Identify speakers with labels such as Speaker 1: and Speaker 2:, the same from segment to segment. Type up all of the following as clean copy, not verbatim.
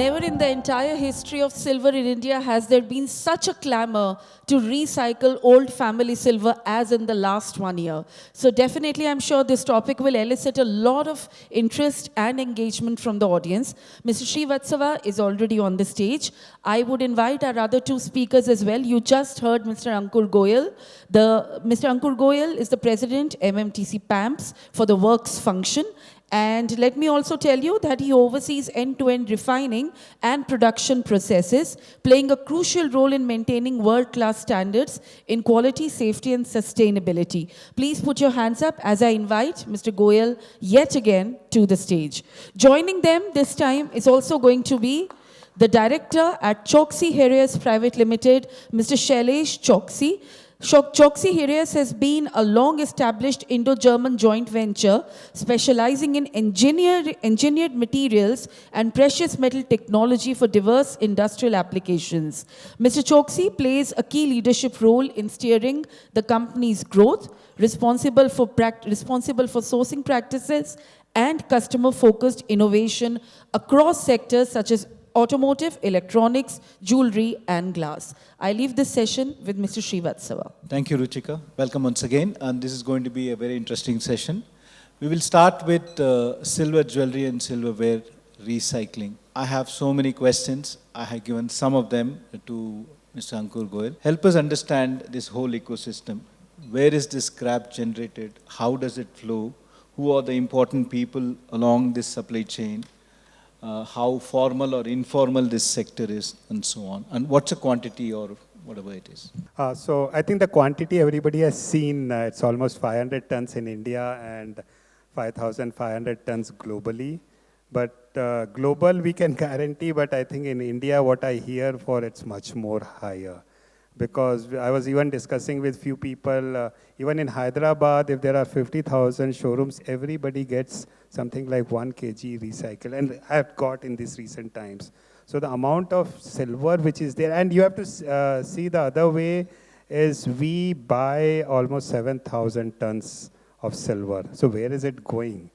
Speaker 1: Never in the entire history of silver in India has there been such a clamor to recycle old family silver as in the last 1 year. So definitely I'm sure this topic will elicit a lot of interest and engagement from the audience. Mr. Srivatsava is already on the stage. I would invite our other two speakers as well. You just heard Mr. Ankur Goyal. Mr. Ankur Goyal is the president, MMTC PAMPs, for the works function. And let me also tell you that he oversees end-to-end refining and production processes, playing a crucial role in maintaining world-class standards in quality, safety, and sustainability. Please put your hands up as I invite Mr. Goyal yet again to the stage. Joining them this time is also going to be the director at Choksi Heraeus Private Limited, Mr. Shailesh Choksi. Choksi Heraeus has been a long-established Indo-German joint venture specializing in engineered materials and precious metal technology for diverse industrial applications. Mr. Choksi plays a key leadership role in steering the company's growth, responsible for sourcing practices and customer-focused innovation across sectors such as automotive, electronics, jewelry, and glass. I leave this session with Mr. Srivatsava.
Speaker 2: Thank you, Ruchika. Welcome once again. And this is going to be a very interesting session. We will start with silver jewelry and silverware recycling. I have so many questions. I have given some of them to Mr. Ankur Goyal. Help us understand this whole ecosystem. Where is this scrap generated? How does it flow? Who are the important people along this supply chain? How formal or informal this sector is, and so on. And what's the quantity or whatever it is?
Speaker 3: So I think the quantity everybody has seen, it's almost 500 tons in India and 5,500 tons globally. But global we can guarantee, but I think in India what I hear for it's much more higher. Because I was even discussing with few people, even in Hyderabad, if there are 50,000 showrooms, everybody gets something like 1 kg recycled, and I have got in these recent times. So the amount of silver which is there, and you have to see the other way, is we buy almost 7,000 tons of silver. So where is it going?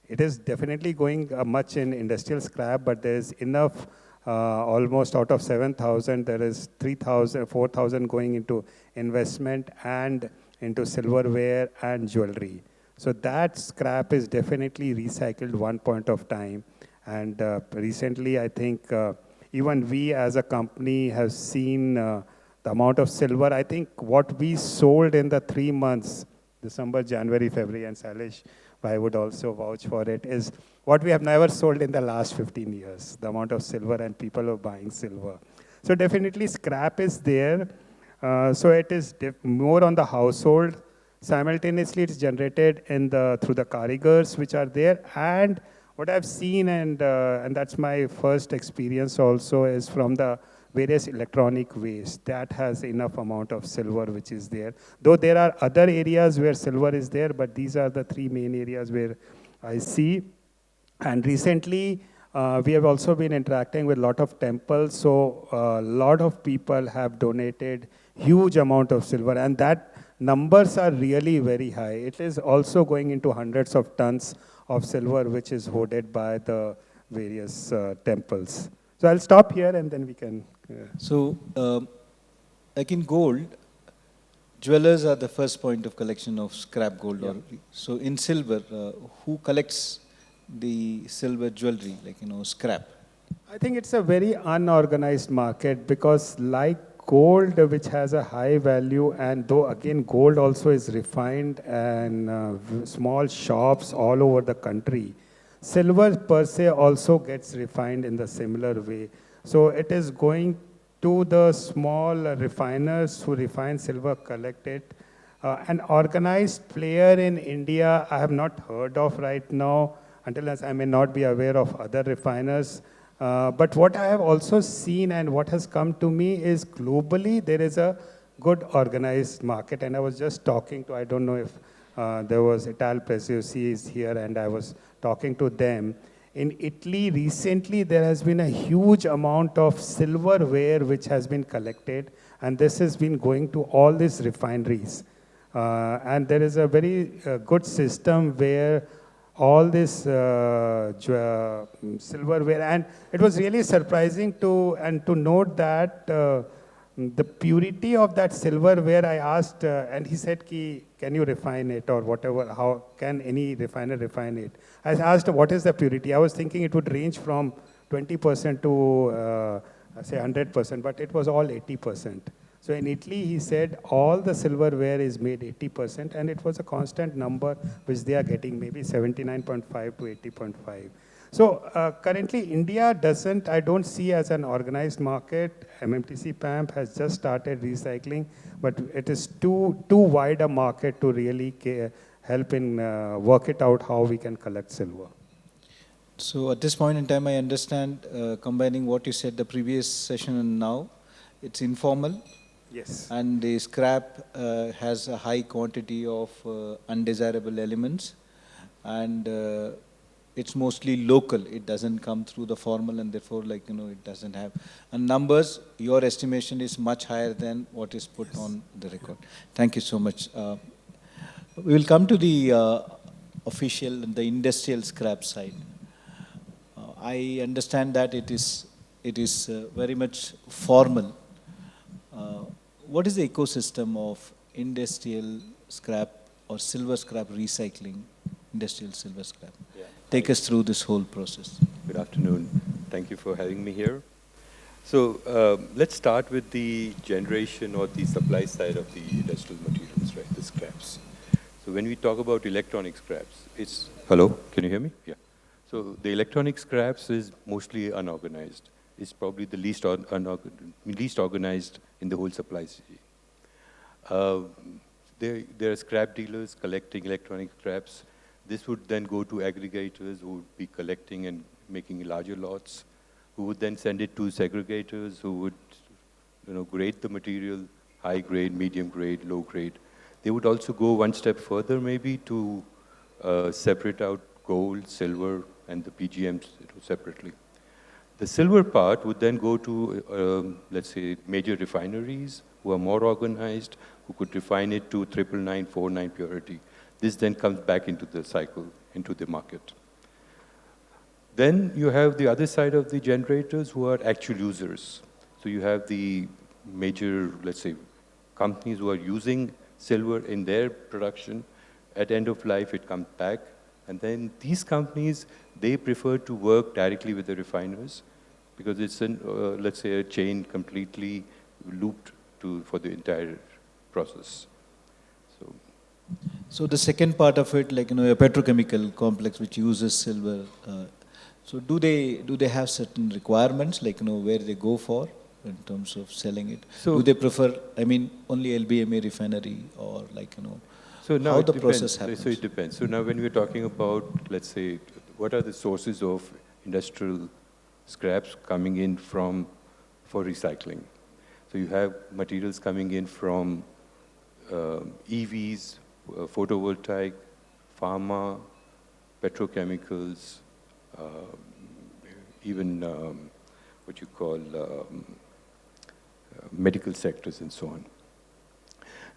Speaker 3: It is definitely going much in industrial scrap, but there is enough. Almost out of 7,000, there is 3,000, 4,000 going into investment and into silverware and jewelry. So that scrap is definitely recycled one point of time. And recently, I think even we as a company have seen the amount of silver. I think what we sold in the 3 months, December, January, February, and Shailesh, I would also vouch for it, is what we have never sold in the last 15 years, the amount of silver and people are buying silver. So definitely scrap is there. So it is more on the household. Simultaneously, it's generated through the karigars which are there. And what I've seen, and that's my first experience also, is from the various electronic waste. That has enough amount of silver which is there. Though there are other areas where silver is there, but these are the 3 main areas where I see. And recently, we have also been interacting with a lot of temples. So a lot of people have donated huge amount of silver, and that numbers are really very high. It is also going into hundreds of tons of silver, which is hoarded by the various temples. So I'll stop here and then we can...
Speaker 2: So, like in gold, jewelers are the first point of collection of scrap gold. Yeah. So in silver, who collects the silver jewelry, like, scrap?
Speaker 3: I think it's a very unorganized market because like gold, which has a high value, and though again gold also is refined and small shops all over the country, silver per se also gets refined in the similar way. So it is going to the small refiners who refine silver, collect it. An organized player in India, I have not heard of right now, until as I may not be aware of other refiners. But what I have also seen and what has come to me is globally there is a good organized market. And I was just talking to, I don't know if there was Ital Preziosi is here, and I was talking to them. In Italy, recently, there has been a huge amount of silverware which has been collected, and this has been going to all these refineries. And there is a very good system where all this silverware, and it was really surprising to note that the purity of that silverware. I asked, and he said, can you refine it or whatever? How can any refiner refine it? I asked, what is the purity? I was thinking it would range from 20% to say 100%, but it was all 80%. So in Italy, he said all the silverware is made 80%, and it was a constant number which they are getting, maybe 79.5 to 80.5. So currently, India doesn't, I don't see as an organized market. MMTC PAMP has just started recycling, but it is too wide a market to really help in work it out how we can collect silver.
Speaker 2: So at this point in time, I understand, combining what you said the previous session and now, it's informal.
Speaker 3: Yes.
Speaker 2: And the scrap has a high quantity of undesirable elements, and it's mostly local. It doesn't come through the formal, and therefore, like, it doesn't have. And numbers, your estimation is much higher than what is put on the record. Thank you so much. We will come to the official and the industrial scrap side. I understand that it is very much formal. What is the ecosystem of industrial scrap or silver scrap recycling, industrial silver scrap? Yeah. Take us through this whole process.
Speaker 4: Good afternoon. Thank you for having me here. So let's start with the generation or the supply side of the industrial materials, right, the scraps. So when we talk about electronic scraps, it's... Hello, can you hear me? Yeah. So the electronic scraps is mostly unorganized. It's probably the least organized in the whole supply chain. There are scrap dealers collecting electronic scraps. This would then go to aggregators who would be collecting and making larger lots, who would then send it to segregators who would grade the material, high grade, medium grade, low grade. They would also go one step further maybe to separate out gold, silver, and the PGMs separately. The silver part would then go to, let's say, major refineries who are more organized, who could refine it to 999, 49 purity. This then comes back into the cycle, into the market. Then you have the other side of the generators who are actual users. So you have the major, let's say, companies who are using silver in their production. At end of life, it comes back. And then these companies, they prefer to work directly with the refiners because it's, let's say, a chain completely looped for the entire process.
Speaker 2: So the second part of it, like, a petrochemical complex which uses silver, so do they have certain requirements, like, where they go for in terms of selling it? So do they prefer, only LBMA refinery or, like,
Speaker 4: so now
Speaker 2: how the process happens?
Speaker 4: So it depends. So now when we're talking about, let's say, what are the sources of industrial scraps coming in for recycling? So you have materials coming in from EVs, photovoltaic, pharma, petrochemicals, even what you call medical sectors and so on.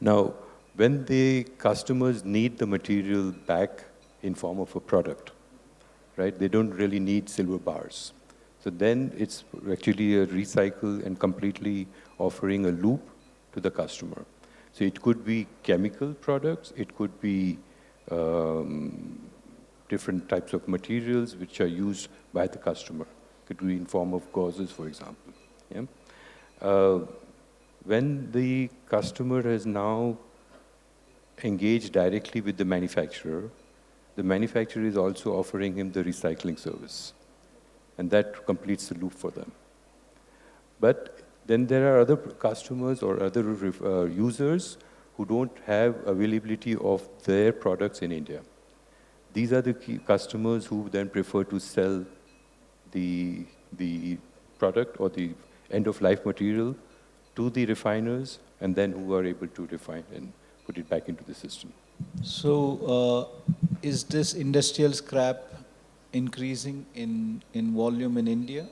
Speaker 4: Now, when the customers need the material back in form of a product, right, they don't really need silver bars. So then it's actually a recycle and completely offering a loop to the customer. So it could be chemical products, it could be different types of materials which are used by the customer. It could be in form of gauzes, for example. Yeah? When the customer has now engaged directly with the manufacturer is also offering him the recycling service. And that completes the loop for them. But then there are other customers or other users who don't have availability of their products in India. These are the key customers who then prefer to sell the product or the end-of-life material to the refiners, and then who are able to refine and put it back into the system.
Speaker 2: So is this industrial scrap increasing in volume in India?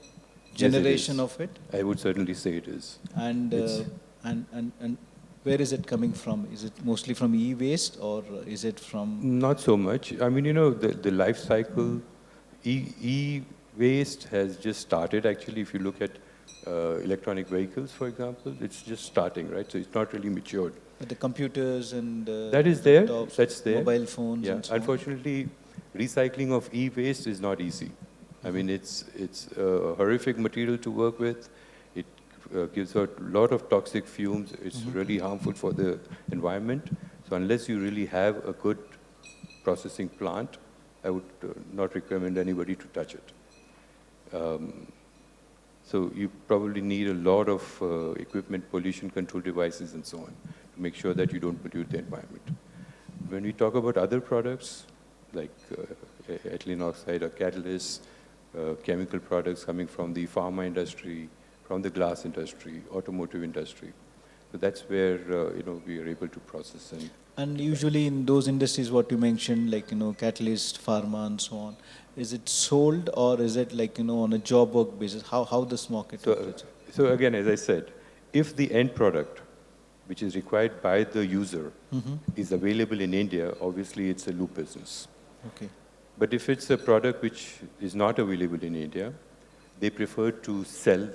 Speaker 2: Generation
Speaker 4: yes,
Speaker 2: of it?
Speaker 4: I would certainly say it is.
Speaker 2: And Where is it coming from? Is it mostly from e-waste or is it from?
Speaker 4: Not so much. I mean, the life cycle, e-waste has just started actually. If you look at electronic vehicles, for example, it's just starting, right? So it's not really matured.
Speaker 2: But the computers and
Speaker 4: that is there,
Speaker 2: laptops,
Speaker 4: that's there.
Speaker 2: Mobile phones
Speaker 4: Yeah,
Speaker 2: and so on.
Speaker 4: unfortunately, recycling of e-waste is not easy. I mean, it's a horrific material to work with. It gives out a lot of toxic fumes. It's really harmful for the environment. So unless you really have a good processing plant, I would not recommend anybody to touch it. So you probably need a lot of equipment, pollution control devices and so on to make sure that you don't pollute the environment. When we talk about other products like ethylene oxide or catalysts, chemical products coming from the pharma industry, from the glass industry, automotive industry. So that's where we are able to process.
Speaker 2: And usually in those industries, what you mentioned, like catalyst, pharma, and so on, is it sold or is it like on a job work basis? How this market?
Speaker 4: So again, as I said, if the end product, which is required by the user, is available in India, obviously it's a loop business.
Speaker 2: Okay.
Speaker 4: But if it's a product which is not available in India, they prefer to sell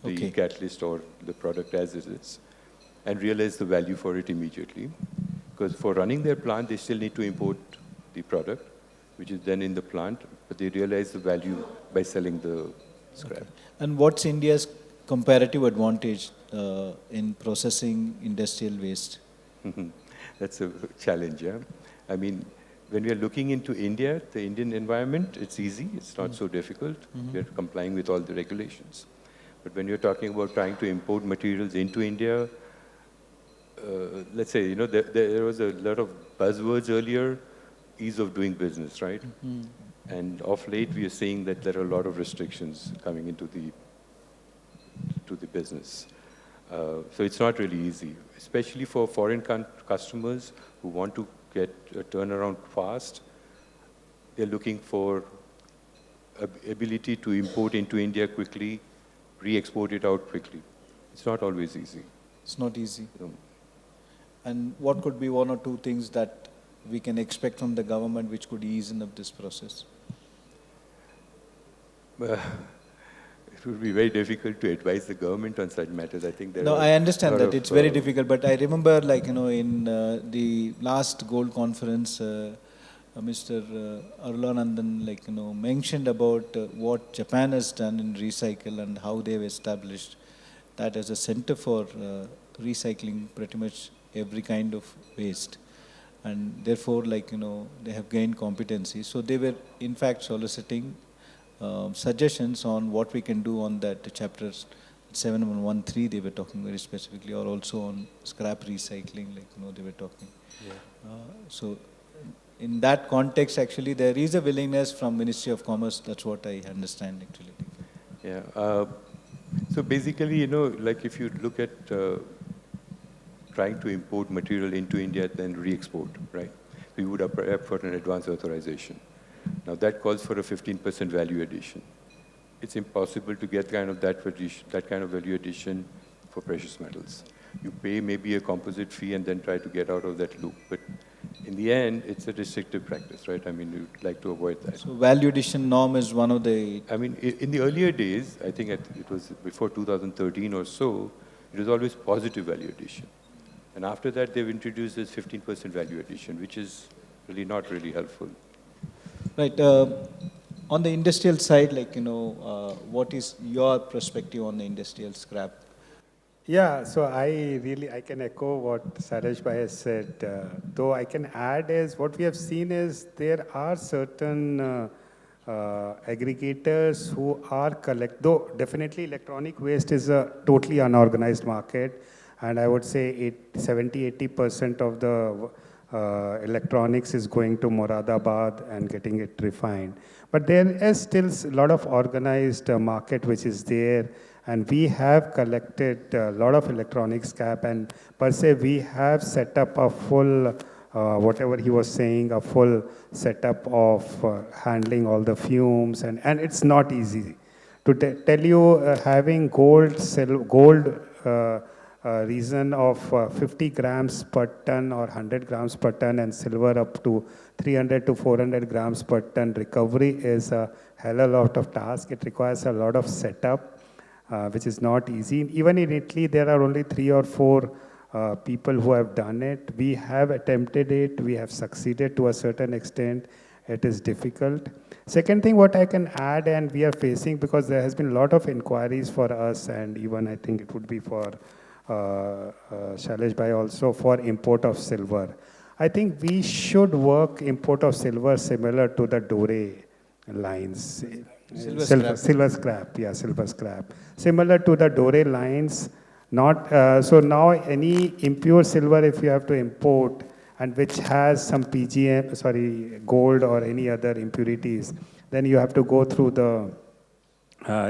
Speaker 4: the catalyst or the product as it is and realize the value for it immediately. Because for running their plant, they still need to import the product, which is then in the plant, but they realize the value by selling the scrap.
Speaker 2: Okay. And what's India's comparative advantage in processing industrial waste?
Speaker 4: That's a challenge, yeah. I mean, when we are looking into India, the Indian environment, it's easy, it's not so difficult. We are complying with all the regulations. But when you're talking about trying to import materials into India, let's say, there was a lot of buzzwords earlier, ease of doing business, right? And of late, we are seeing that there are a lot of restrictions coming into the business. So it's not really easy, especially for foreign customers who want to get a turnaround fast. They're looking for ability to import into India quickly, re-export it out quickly. It's not always easy.
Speaker 2: It's not easy. No. And what could be one or two things that we can expect from the government which could ease up this process?
Speaker 4: It would be very difficult to advise the government on such matters. I think
Speaker 2: I understand that it's very difficult, but I remember, in the last Gold Conference, Mr. Arulanandan, mentioned about what Japan has done in recycle and how they've established that as a center for recycling pretty much every kind of waste, and therefore, they have gained competency. So they were, in fact, soliciting suggestions on what we can do on that chapters 7113 they were talking very specifically, or also on scrap recycling, they were talking.
Speaker 4: Yeah.
Speaker 2: So in that context, actually, there is a willingness from Ministry of Commerce. That's what I understand, actually.
Speaker 4: Yeah. So basically, if you look at trying to import material into India, then re-export, right? We would apply for an advance authorization. Now that calls for a 15% value addition. It's impossible to get that kind of value addition for precious metals. You pay maybe a composite fee and then try to get out of that loop. But in the end, it's a restrictive practice, right? I mean, you'd like to avoid that.
Speaker 2: So value addition norm is one of the...
Speaker 4: I mean, in the earlier days, I think it was before 2013 or so, it was always positive value addition. And after that, they've introduced this 15% value addition, which is really not really helpful.
Speaker 2: Right. On the industrial side, what is your perspective on the industrial scrap?
Speaker 3: Yeah, so I can echo what Shailesh Bhai has said. Though I can add is, what we have seen is there are certain aggregators who are though definitely electronic waste is a totally unorganized market. And I would say 70-80% of the electronics is going to Moradabad and getting it refined. But there is still a lot of organized market which is there, and we have collected a lot of electronic scrap, and per se we have set up a full, whatever he was saying, a full setup of handling all the fumes, and it's not easy. To tell you, having gold, reason of 50 grams per ton or 100 grams per ton, and silver up to 300 to 400 grams per ton recovery is a hell of a lot of task. It requires a lot of setup, which is not easy. Even in Italy, there are only 3 or 4 people who have done it. We have attempted it. We have succeeded to a certain extent. It is difficult. Second thing, what I can add, and we are facing, because there has been a lot of inquiries for us, and even I think it would be for Shailesh Bhai also, for import of silver. I think we should work import of silver similar to the Dore lines. Silver scrap, yeah, silver scrap. Similar to the Dore lines. Not so now any impure silver, if you have to import, and which has some gold or any other impurities, then you have to go through the,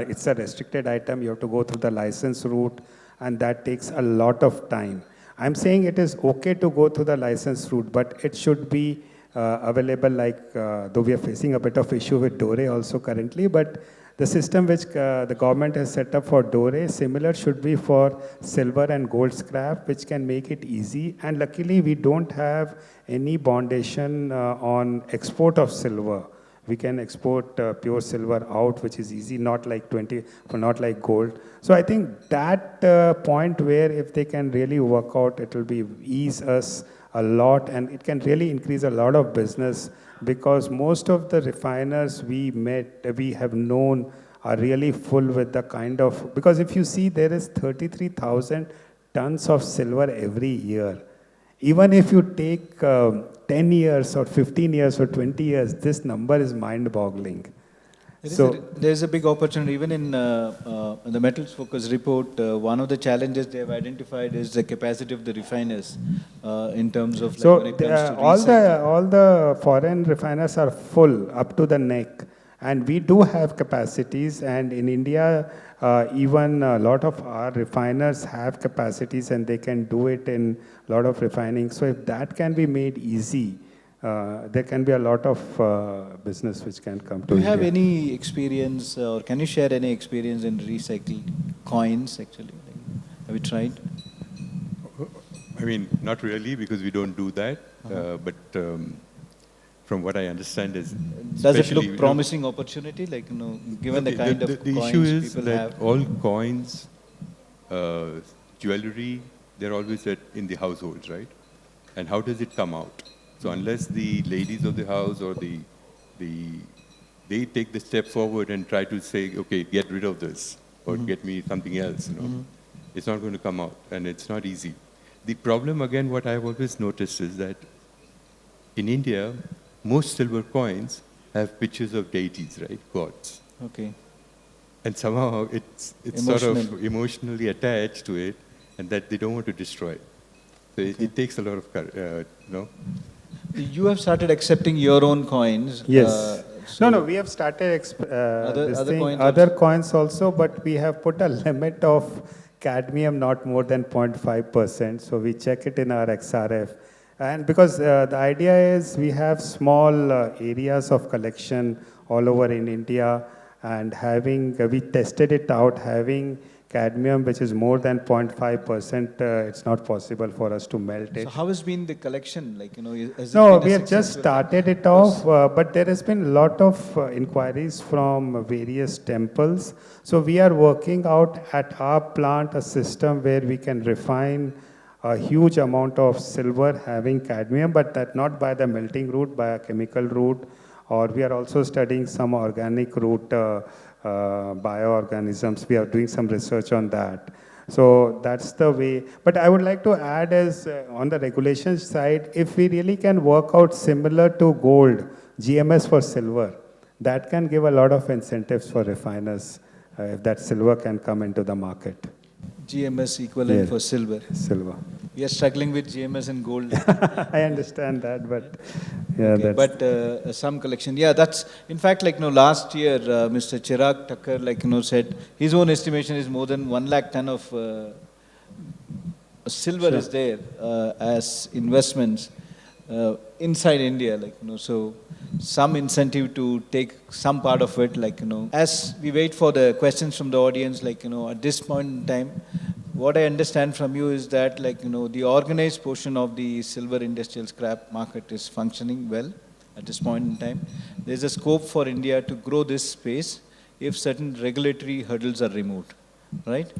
Speaker 3: it's a restricted item, you have to go through the license route, and that takes a lot of time. I'm saying it is okay to go through the license route, but it should be available, like, though we are facing a bit of issue with Dore also currently, but the system which the government has set up for Dore, similar should be for silver and gold scrap, which can make it easy. And luckily, we don't have any bondation on export of silver. We can export pure silver out, which is easy, not like not like gold. So I think that point where if they can really work out, it will be ease us a lot, and it can really increase a lot of business, because most of the refiners we have known are really full with the kind of, because if you see, there is 33,000 tons of silver every year. Even if you take 10 years or 15 years or 20 years, this number is mind-boggling.
Speaker 2: There's a big opportunity. Even in the Metals Focus report, one of the challenges they have identified is the capacity of the refiners in terms of, like, when it comes to
Speaker 3: all the foreign refiners are full up to the neck, and we do have capacities. And in India, even a lot of our refiners have capacities, and they can do it in a lot of refining. So if that can be made easy, there can be a lot of business which can come to India.
Speaker 2: Do you have any experience, or can you share any experience in recycled coins, actually? Have you tried?
Speaker 4: I mean, not really, because we don't do that. But from what I understand is...
Speaker 2: Does it look promising opportunity, like, given the kind of
Speaker 4: the
Speaker 2: coins
Speaker 4: issue is
Speaker 2: people
Speaker 4: that
Speaker 2: have?
Speaker 4: all coins, jewelry, they're always in the households, right? And how does it come out? So unless the ladies of the house or they take the step forward and try to say, okay, get rid of this, or get me something else, it's not going to come out, and it's not easy. The problem, again, what I've always noticed is that in India, most silver coins have pictures of deities, right? Gods.
Speaker 2: Okay.
Speaker 4: And somehow it's sort of emotionally attached to it, and that they don't want to destroy. So it takes a lot of courage,
Speaker 2: You have started accepting your own coins.
Speaker 3: Yes. No, we have started other coins also, but we have put a limit of cadmium not more than 0.5%. So we check it in our XRF. And because the idea is we have small areas of collection all over in India, and we tested it out, having cadmium which is more than 0.5%, it's not possible for us to melt it.
Speaker 2: So how has been the collection? Like,
Speaker 3: we have just started it off, but there has been a lot of inquiries from various temples. So we are working out at our plant a system where we can refine a huge amount of silver having cadmium, but that not by the melting route, by a chemical route, or we are also studying some organic route, bioorganisms. We are doing some research on that. So that's the way. But I would like to add, as on the regulation side, if we really can work out similar to gold, GMS for silver, that can give a lot of incentives for refiners if that silver can come into the market.
Speaker 2: GMS equivalent for silver.
Speaker 3: Silver.
Speaker 2: We are struggling with GMS and gold.
Speaker 3: I understand that, but yeah,
Speaker 2: okay, but some collection. Yeah, that's, in fact, like, last year, Mr. Chirag Thakkar, like, said his own estimation is more than 1 lakh ton of silver is there as investments inside India, like, so some incentive to take some part of it, like, as we wait for the questions from the audience, like, at this point in time, what I understand from you is that, like, the organized portion of the silver industrial scrap market is functioning well at this point in time. There's a scope for India to grow this space if certain regulatory hurdles are removed, right?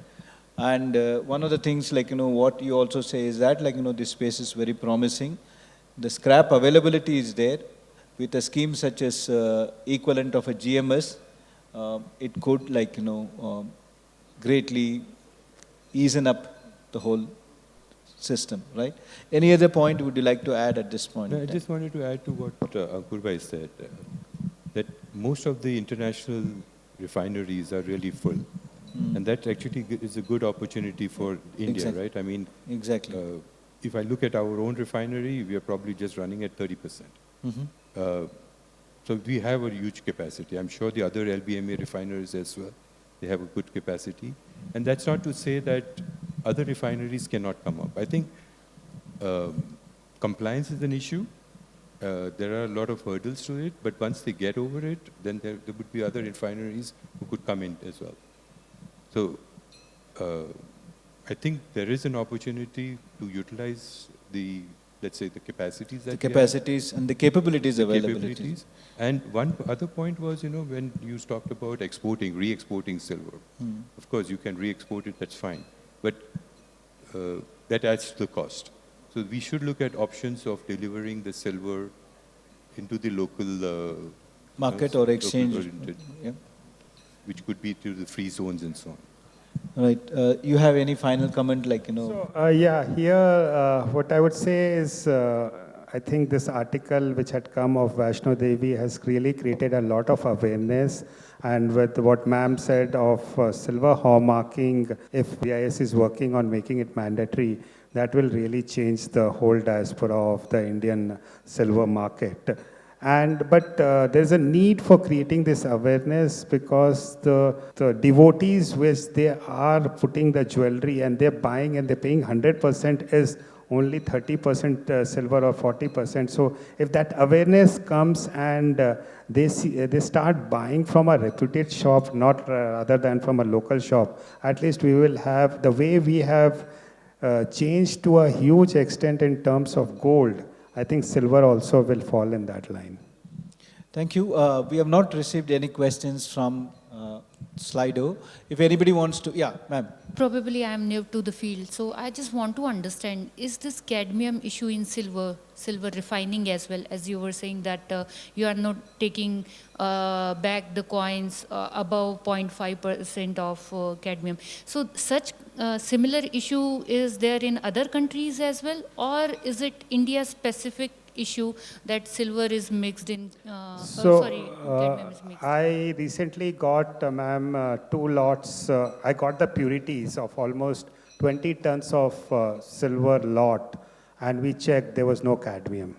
Speaker 2: And one of the things, like, what you also say is that, like, this space is very promising. The scrap availability is there. With a scheme such as equivalent of a GMS, it could, like, greatly easen up the whole system, right? Any other point would you like to add at this point?
Speaker 4: No, I just wanted to add to what Ankur bhai said, that most of the international refineries are really full. And that actually is a good opportunity for India,
Speaker 2: Exactly.
Speaker 4: right? I mean,
Speaker 2: Exactly.
Speaker 4: if I look at our own refinery, we are probably just running at 30%. So we have a huge capacity. I'm sure the other LBMA refineries as well, they have a good capacity. And that's not to say that other refineries cannot come up. I think compliance is an issue. There are a lot of hurdles to it, but once they get over it, then there would be other refineries who could come in as well. So I think there is an opportunity to utilize the, let's say, the capacities that
Speaker 2: The capacities and the capabilities available.
Speaker 4: And one other point was, when you talked about exporting, re-exporting silver. Of course, you can re-export it, that's fine. But that adds to the cost. So we should look at options of delivering the silver into the local
Speaker 2: Market or exchange. Yeah.
Speaker 4: Which could be to the free zones and so on.
Speaker 2: Right. You have any final comment, like,
Speaker 3: So, yeah, here what I would say is, I think this article which had come of Vaishno Devi has really created a lot of awareness. And with what ma'am said of silver hallmarking, if ISC is working on making it mandatory, that will really change the whole diaspora of the Indian silver market. But there's a need for creating this awareness because the devotees which they are putting the jewelry and they're buying and they're paying 100% is only 30% silver or 40%. So if that awareness comes and they start buying from a reputed shop, not rather than from a local shop, at least we will have, the way we have changed to a huge extent in terms of gold, I think silver also will fall in that line.
Speaker 2: Thank you. We have not received any questions from Slido. If anybody wants to, yeah, ma'am.
Speaker 5: Probably I am new to the field, so I just want to understand, is this cadmium issue in silver refining as well, as you were saying that you are not taking back the coins above 0.5% of cadmium. So such similar issue is there in other countries as well, or is it India specific issue that silver is mixed in, cadmium is mixed?
Speaker 3: I recently got, ma'am, 2 lots. I got the purities of almost 20 tons of silver lot, and we checked, there was no cadmium.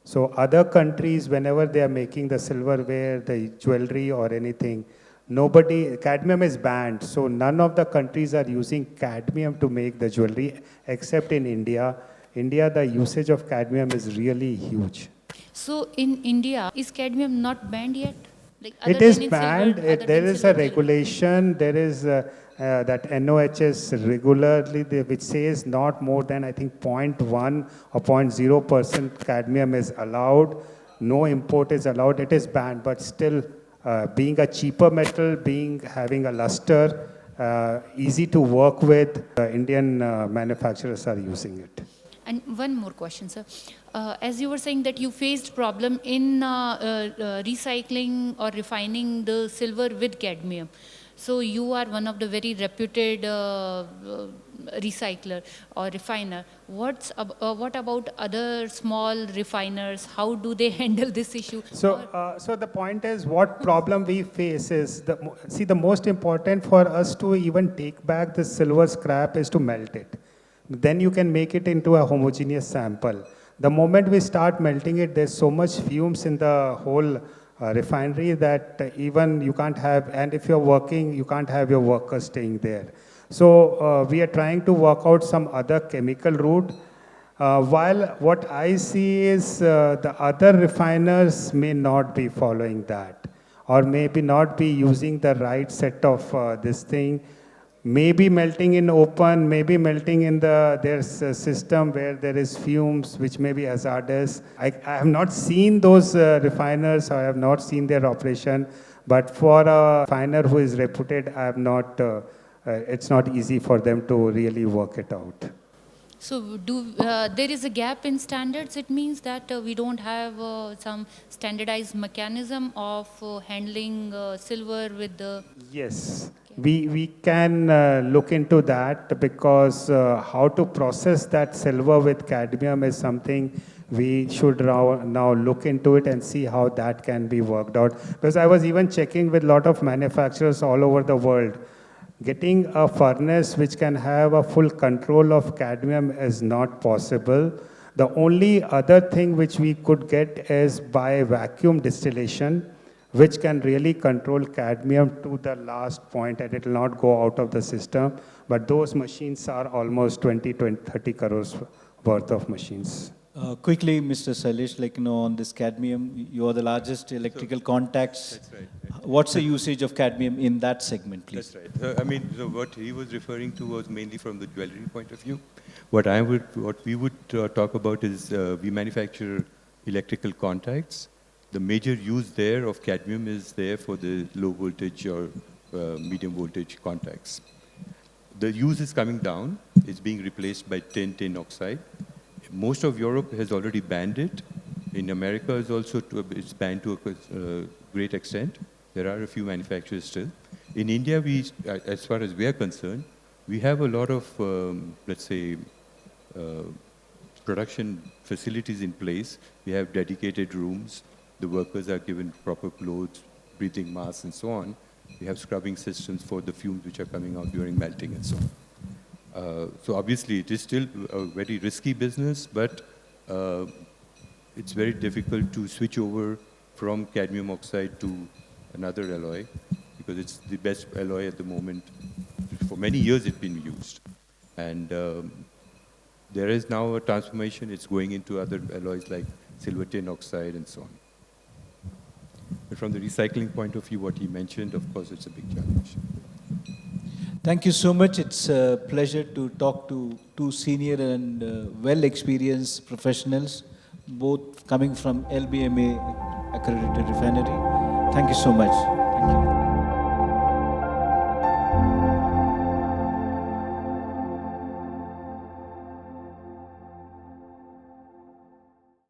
Speaker 3: So other countries, whenever they are making the silverware, the jewelry or anything, cadmium is banned. So none of the countries are using cadmium to make the jewelry, except in India. India, the usage of cadmium is really huge.
Speaker 5: So in India, is cadmium not banned yet? Like
Speaker 3: It is banned. There is a regulation. There is that NOHS regularly, which says not more than, I think, 0.1 or 0.0% cadmium is allowed. No import is allowed. It is banned, but still, being a cheaper metal, having a luster, easy to work with, Indian manufacturers are using it.
Speaker 5: And one more question, sir. As you were saying that you faced problem in recycling or refining the silver with cadmium. So you are one of the very reputed recycler or refiner. What about other small refiners? How do they handle this issue?
Speaker 3: So, so the point is, what problem we face is, the most important for us to even take back the silver scrap is to melt it. Then you can make it into a homogeneous sample. The moment we start melting it, there's so much fumes in the whole refinery that even you can't have, and if you're working, you can't have your workers staying there. So we are trying to work out some other chemical route. While what I see is the other refiners may not be following that, or maybe not be using the right set of this thing. maybe melting in open, maybe melting in there's a system where there is fumes, which may be hazardous. I have not seen those refiners, I have not seen their operation, but for a refiner who is reputed, I have not, it's not easy for them to really work it out.
Speaker 5: So there is a gap in standards. It means that we don't have some standardized mechanism of handling silver with the...
Speaker 3: Yes, we can look into that, because how to process that silver with cadmium is something we should now look into it and see how that can be worked out. Because I was even checking with a lot of manufacturers all over the world. Getting a furnace which can have a full control of cadmium is not possible. The only other thing which we could get is by vacuum distillation, which can really control cadmium to the last point, and it will not go out of the system. But those machines are almost 30 crores worth of machines.
Speaker 2: Quickly, Mr. Shailesh, on this cadmium, you are the largest electrical contacts.
Speaker 4: That's right.
Speaker 2: What's the usage of cadmium in that segment, please?
Speaker 4: That's right. So what he was referring to was mainly from the jewelry point of view. What we would talk about is we manufacture electrical contacts. The major use there of cadmium is there for the low voltage or medium voltage contacts. The use is coming down. It's being replaced by tin oxide. Most of Europe has already banned it. In America, it's banned to a great extent. There are a few manufacturers still. In India, as far as we are concerned, we have a lot of, production facilities in place. We have dedicated rooms. The workers are given proper clothes, breathing masks, and so on. We have scrubbing systems for the fumes which are coming out during melting and so on. So obviously, it is still a very risky business, but it's very difficult to switch over from cadmium oxide to another alloy, because it's the best alloy at the moment. For many years, it's been used. And there is now a transformation. It's going into other alloys like silver tin oxide and so on. But from the recycling point of view, what he mentioned, of course, it's a big challenge.
Speaker 2: Thank you so much. It's a pleasure to talk to two senior and well-experienced professionals, both coming from LBMA accredited refinery. Thank you so much.